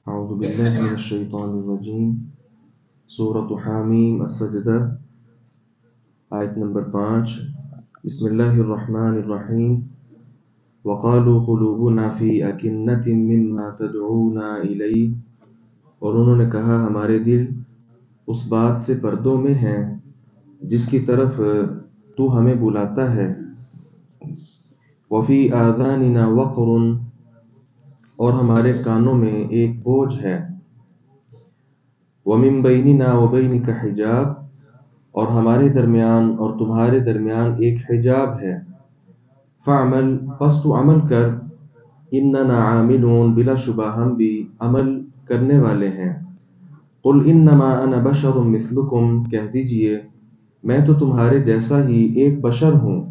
اعوذ باللہ من الشیطان الرجیم سورۃ حامیم السجدہ آیت نمبر 5 بسم اللہ الرحمن الرحیم وقالوا قلوبنا فی اکنۃ مما تدعونا الیہ، اور انہوں نے کہا ہمارے دل اس بات سے پردوں میں ہیں جس کی طرف تو ہمیں بلاتا ہے، وفی آذاننا وقر، اور ہمارے کانوں میں ایک بوجھ ہے، وَمِن بَيْنِنَا وَبَيْنِكَ حجاب، اور ہمارے درمیان اور تمہارے درمیان ایک حجاب ہے، فَعْمَلْ، پس تو عمل کر، اِنَّنَا عَامِلُونَ، بلا شبہ ہم بھی عمل کرنے والے ہیں، قُلْ إِنَّمَا أَنَا بَشَرٌ مِثْلُكُمْ، کہہ دیجئے میں تو تمہارے جیسا ہی ایک بشر ہوں،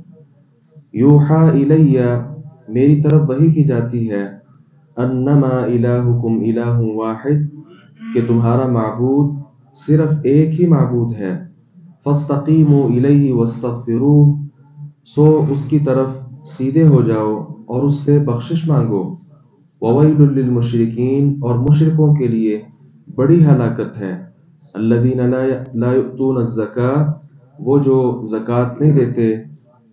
یوحیٰ الیہ، میری طرف وحی کی جاتی ہے، انما الہکم الہ واحد، کہ تمہارا معبود صرف ایک ہی معبود ہے، فاستقیموا الیہ واستغفروہ، سو اس کی طرف سیدھے ہو جاؤ اور اس سے بخشش مانگو، وویل للمشرکین، اور مشرکوں کے لیے بڑی ہلاکت ہے، الذین لا یؤتون الزکاۃ، وہ جو زکوٰۃ نہیں دیتے،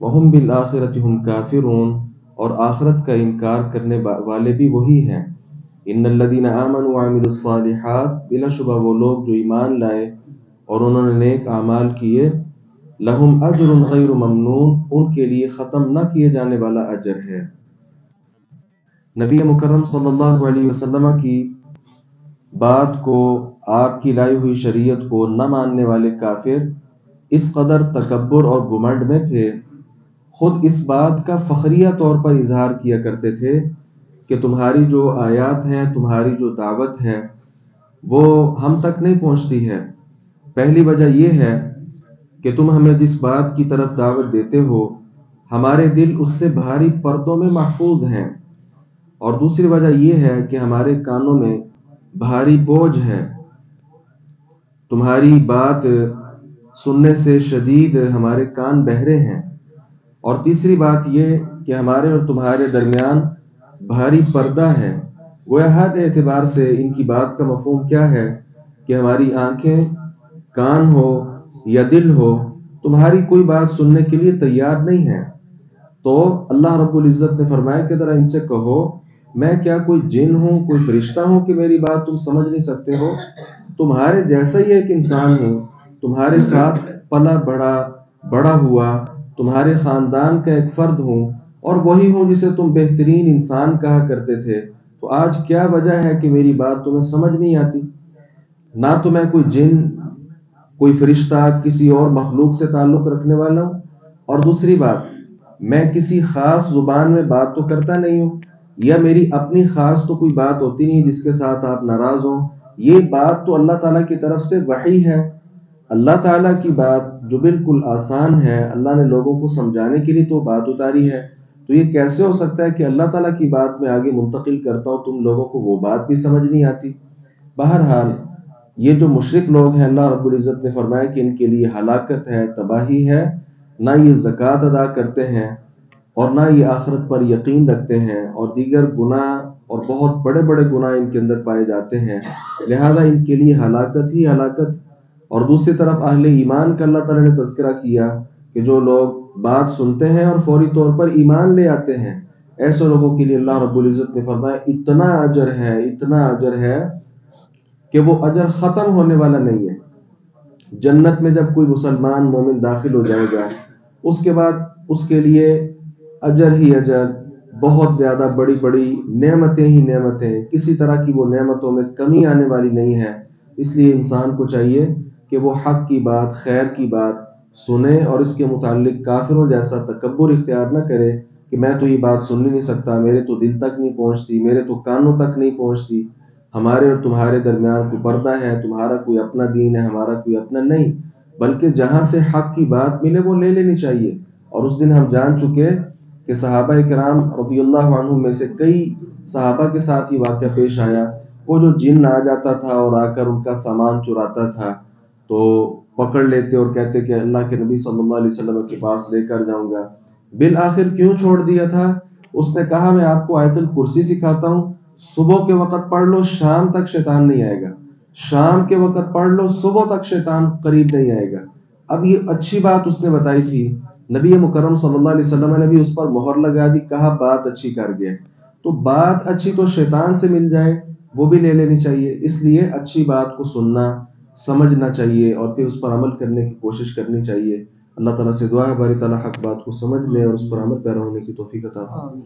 وہم بالآخرۃ ہم کافرون، اور آخرت کا انکار کرنے والے بھی وہی ہیں، ان الذین آمنوا وعملوا الصالحات، بلا شبہ وہ لوگ جو ایمان لائے اور انہوں نے نیک اعمال کیے، لہم اجر غیر ممنون، ان کے لیے ختم نہ کیے جانے والا اجر ہے۔ نبی مکرم صلی اللہ علیہ وسلم کی بات کو، آپ کی لائی ہوئی شریعت کو نہ ماننے والے کافر اس قدر تکبر اور گھمنڈ میں تھے، خود اس بات کا فخریہ طور پر اظہار کیا کرتے تھے کہ تمہاری جو آیات ہیں، تمہاری جو دعوت ہے وہ ہم تک نہیں پہنچتی ہے۔ پہلی وجہ یہ ہے کہ تم ہمیں جس بات کی طرف دعوت دیتے ہو ہمارے دل اس سے بھاری پردوں میں محفوظ ہیں، اور دوسری وجہ یہ ہے کہ ہمارے کانوں میں بھاری بوجھ ہے، تمہاری بات سننے سے شدید ہمارے کان بہرے ہیں، اور تیسری بات یہ کہ ہمارے اور تمہارے درمیان بھاری پردہ ہے۔ وہ ہر اعتبار سے ان کی بات کا مفہوم کیا ہے کہ ہماری آنکھیں، کان ہو یا دل ہو، تمہاری کوئی بات سننے کے لیے تیار نہیں ہے۔ تو اللہ رب العزت نے فرمایا کہ ذرا ان سے کہو میں کیا کوئی جن ہوں، کوئی فرشتہ ہوں کہ میری بات تم سمجھ نہیں سکتے ہو؟ تمہارے جیسا ہی ایک انسان ہوں، تمہارے ساتھ پلا بڑا ہوا، تمہارے خاندان کا ایک فرد ہوں، اور وہی ہوں جسے تم بہترین انسان کہا کرتے تھے، تو آج کیا وجہ ہے کہ میری بات تمہیں سمجھ نہیں آتی؟ نہ تو میں کوئی جن، کوئی فرشتہ، کسی اور مخلوق سے تعلق رکھنے والا ہوں، اور دوسری بات میں کسی خاص زبان میں بات تو کرتا نہیں ہوں، یا میری اپنی خاص تو کوئی بات ہوتی نہیں جس کے ساتھ آپ ناراض ہوں۔ یہ بات تو اللہ تعالیٰ کی طرف سے وحی ہے، اللہ تعالیٰ کی بات جو بالکل آسان ہے، اللہ نے لوگوں کو سمجھانے کے لیے تو بات اتاری ہے، تو یہ کیسے ہو سکتا ہے کہ اللہ تعالیٰ کی بات میں آگے منتقل کرتا ہوں، تم لوگوں کو وہ بات بھی سمجھ نہیں آتی؟ بہرحال یہ جو مشرک لوگ ہیں، اللہ رب العزت نے فرمایا کہ ان کے لیے ہلاکت ہے، تباہی ہے، نہ یہ زکوٰۃ ادا کرتے ہیں اور نہ یہ آخرت پر یقین رکھتے ہیں، اور دیگر گناہ اور بہت بڑے بڑے گناہ ان کے اندر پائے جاتے ہیں، لہذا ان کے لیے ہلاکت ہی ہلاکت۔ اور دوسری طرف اہل ایمان کا اللہ تعالیٰ نے تذکرہ کیا کہ جو لوگ بات سنتے ہیں اور فوری طور پر ایمان لے آتے ہیں، ایسے لوگوں کے لیے اللہ رب العزت نے فرمایا اتنا اجر ہے، اتنا اجر ہے کہ وہ اجر ختم ہونے والا نہیں ہے۔ جنت میں جب کوئی مسلمان مومن داخل ہو جائے گا، اس کے بعد اس کے لیے اجر ہی اجر، بہت زیادہ بڑی بڑی نعمتیں ہی نعمتیں، کسی طرح کی وہ نعمتوں میں کمی آنے والی نہیں ہے۔ اس لیے انسان کو چاہیے کہ وہ حق کی بات، خیر کی بات سنے، اور اس کے متعلق کافروں جیسا تکبر اختیار نہ کرے کہ میں تو یہ بات سن نہیں سکتا، میرے تو دل تک نہیں پہنچتی، میرے تو کانوں تک نہیں پہنچتی، ہمارے اور تمہارے درمیان کوئی پردہ ہے، تمہارا کوئی اپنا دین ہے، ہمارا کوئی اپنا نہیں، بلکہ جہاں سے حق کی بات ملے وہ لے لینی چاہیے۔ اور اس دن ہم جان چکے کہ صحابہ کرام رضی اللہ عنہم میں سے کئی صحابہ کے ساتھ یہ واقعہ پیش آیا، وہ جو جن آ جاتا تھا اور آ کر ان کا سامان چراتا تھا تو پکڑ لیتے اور کہتے کہ اللہ کے نبی صلی اللہ علیہ وسلم کے پاس لے کر جاؤں گا۔ بالآخر کیوں چھوڑ دیا تھا؟ اس نے کہا میں آپ کو آیت الکرسی سکھاتا ہوں، صبح کے وقت پڑھ لو شام تک شیطان نہیں آئے گا، شام کے وقت پڑھ لو صبح تک شیطان قریب نہیں آئے گا۔ اب یہ اچھی بات اس نے بتائی تھی، نبی مکرم صلی اللہ علیہ وسلم نے بھی اس پر مہر لگا دی، کہا بات اچھی کر گیا۔ تو بات اچھی تو شیطان سے مل جائے وہ بھی لے لینی چاہیے، اس لیے اچھی بات کو سننا، سمجھنا چاہیے اور پھر اس پر عمل کرنے کی کوشش کرنی چاہیے۔ اللہ تعالیٰ سے دعا ہے باری تعالیٰ حق بات کو سمجھنے اور اس پر عمل پیرا ہونے کی توفیق عطا فرمائے۔